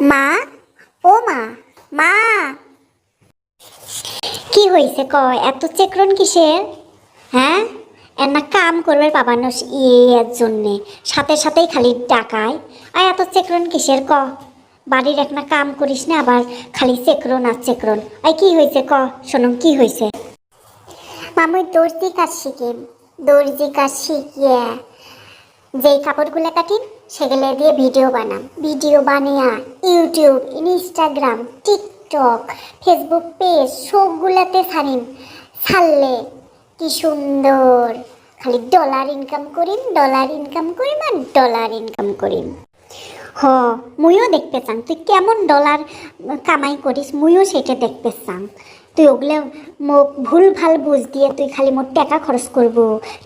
মা, ও মা, মা, কি হয়েছে কয় এত চেকরন কিসের? হ্যাঁ, না কাম করবে পাবানোস এর জন্যে সাথে সাথেই খালি ডাকায়। আর এত চেকরন কিসের ক? বাড়ির একটা কাম করিস না আবার খালি চেকরন আর চেকরন। আই কি হয়েছে ক? শোনো কি হয়েছে? মামুই দর্জি কাজ শিখিম, দর্জি কাজ শিখিয়ে যেই কাপড়গুলো কাটিম সেগুলো দিয়ে ভিডিও বানাম, ভিডিও বানিয়া YouTube, Instagram, TikTok, Facebook page সবগুলাতে ছাড়িম। ছাড়লে কি সুন্দর খালি ডলার ইনকাম করিম, ডলার ইনকাম করিম আর ডলার ইনকাম করিম। হ, মুইও দেখতে চান তুই কেমন ডলার কামাই করিস, মুইও সেটা দেখতে চান। তুই ওগুলো মোক ভুল ভাল বুঝ দিয়ে তুই খালি মোট টাকা খরচ করবো,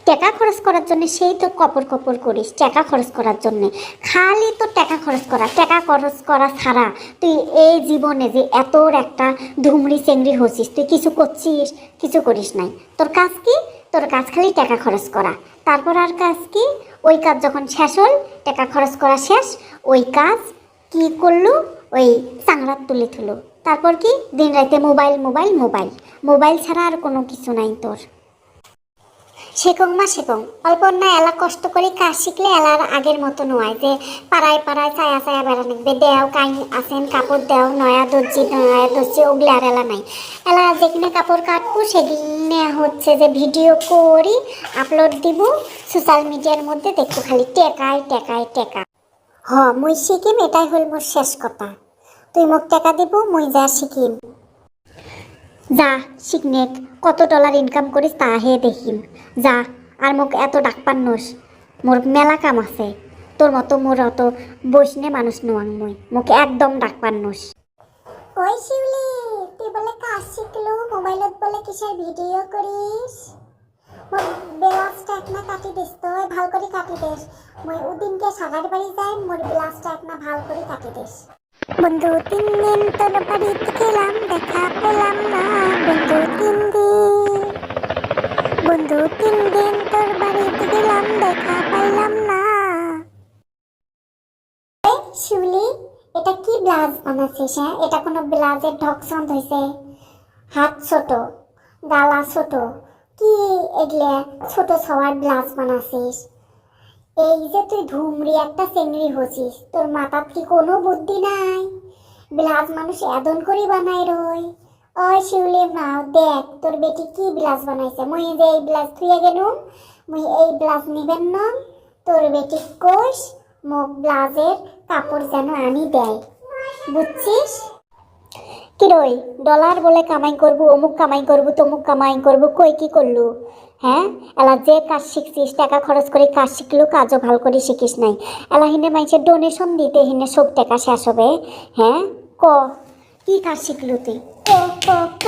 টাকা খরচ করার জন্য সেই তো কপর কপর করিস টাকা খরচ করার জন্যে। খালি তো টাকা খরচ করা, টাকা খরচ করা ছাড়া তুই এই জীবনে যে এতর একটা ধুমড়ি চেংড়ি হচ্ছিস, তুই কিছু করছিস? কিছু করিস নাই। তোর কাজ কি? তোর কাজ খালি টাকা খরচ করা। তারপর আর কাজ কি? ওই কাজ যখন শেষ হল, টাকা খরচ করা শেষ, ওই কাজ কি করলো? ওই চাংড়ার তুলে থুলো। তারপর কি? দিন রাতে মোবাইল মোবাইল মোবাইল, মোবাইল ছাড়া আর কোনো কিছু নাই তোর। শেখং মা শেখং, অল্প না এলা কষ্ট করে কাজ শিখলে এলার আগের মতো নয় যে পাড়ায় পাড়ায় ছায়া ছায়া বেড়ানো দেও কাই আসেন কাপড় দেও নয়া দর্জি ওগুলো আর এলা নাই। এলা যেখানে কাপড় কাটবো সেখানে হচ্ছে যে ভিডিও করি আপলোড দিব সোশ্যাল মিডিয়ার মধ্যে, দেখবো খালি টেকায় টেকায় টেকা। হ, মুই শিখিম, এটাই হল মোর শেষ কথা। তুই মোক টাকা দিব, মুই যা শিখিম। যা শিখনেক, কত ডলার ইনকাম করিস তা হে দেখিম। যা, আর মোক এত ডাক পান্নস, মোর মেলা কাম আছে। তোর মতো মোর অত বসনে মানুষ নোয়াং মুই, মোক একদম ডাক পান্নস। ওই শিউলি, তুই বলে কাজ শিখলু, মোবাইলত বলে কিসের ভিডিও করিস? মোর ব্লাউজটা একনা কাটি দিস তো, ভাল করে কাটি দিস। মুই উদিনকে সাগার বাড়ি যাই, মোর ব্লাউজটা একনা ভাল করে কাটি দিস। বন্ধু 3 দিন তোর বাড়িতে গেলাম, দেখা পেলাম না। বন্ধু 3 দিন, বন্ধু 3 দিন তোর বাড়িতে গেলাম, দেখা পাইলাম না। শিউলি, এটা কি ব্লাউজ বানাচ্ছিস? হ্যাঁ, এটা কোনো ব্লাউজের ঢকসন হয়েছে? হাত ছোট, গালা ছোট, কি এগুলা ছোট সবার ব্লাউজ বানাচ্ছিস? এই যে তুই ধুমরি একটা চেংড়ি হচ্ছিস, তোর মাথার কি কোনো বুদ্ধি নাই? ব্লাউজ মানুষ এদন করি বানাই রই। ওই শিউলি না, দেখ তোর বেটি কি ব্লাউজ বানাইছে। মুই যে এই ব্লাউজ থুয়ে গেলুম, মুই এই ব্লাউজ নিবেন না। তোর বেটি কোষ মোক ব্লাউজের কাপড় যেন আনি দেয়, বুঝছিস? কি রই ডলার বলে কামাই করবো, অমুক কামাই করবো, তমুক কামাই করবো, কই কি করলু? হ্যাঁ, এলা যে কাজ শিখছিস টাকা খরচ করে কাজ শিখলু, কাজও ভালো করে শিখিস নাই। এলা হিনে মানুষের ডোনেশন দিতে হিনে সব টাকা শেষ হবে। হ্যাঁ, ক কি কাজ শিখলু তুই? ক ক ক